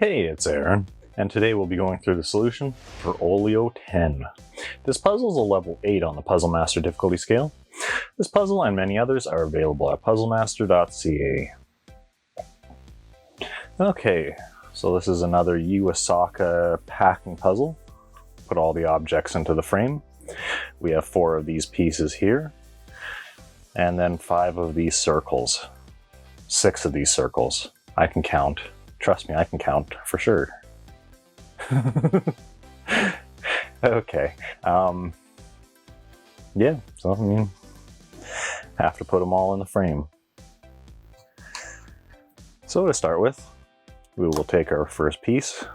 Hey, it's Aaron, and today we'll be going through the solution for Oleo 10. This puzzle is a level 8 on the Puzzle Master difficulty scale. This puzzle and many others are available at puzzlemaster.ca. Okay, so this is another Yuu Asaka packing puzzle. Put all the objects into the frame. We have 4 of these pieces here, and then 5 of these circles. 6 of these circles. I can count. Trust me, I can count for sure. Okay. Yeah, so I mean, have to put them all in the frame. So to start with, we will take our first piece.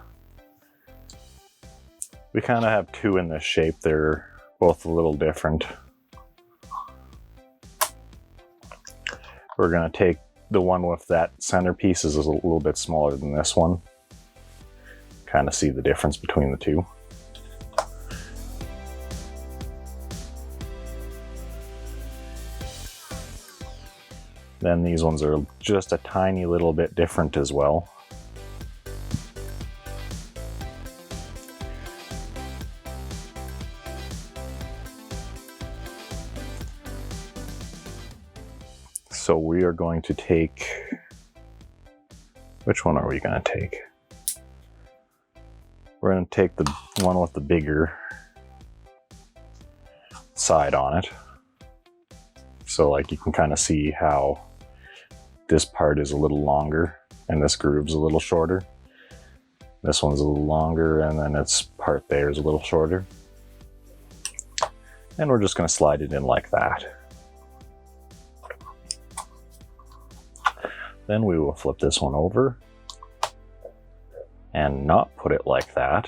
We kind of have 2 in this shape. They're both a little different. We're going to take the one with that centerpiece is a little bit smaller than this one. Kind of see the difference between the 2. Then these ones are just a tiny little bit different as well. So we are going to take, which one are we going to take? We're going to take the one with the bigger side on it. So like you can kind of see how this part is a little longer and this groove's a little shorter. This one's a little longer and then its part there is a little shorter. And we're just going to slide it in like that. Then we will flip this one over and not put it like that.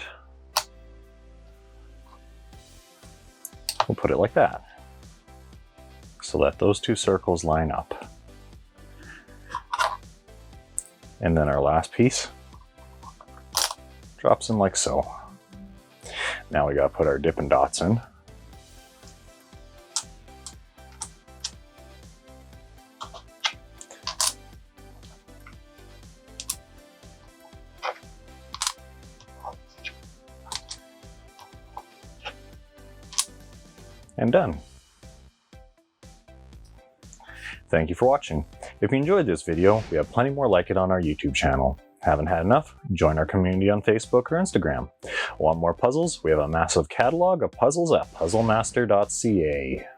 We'll put it like that so that those 2 circles line up. And then our last piece drops in like so. Now we gotta put our Dippin' Dots in. And done. Thank you for watching. If you enjoyed this video, we have plenty more like it on our YouTube channel. Haven't had enough? Join our community on Facebook or Instagram. Want more puzzles? We have a massive catalog of puzzles at puzzlemaster.ca.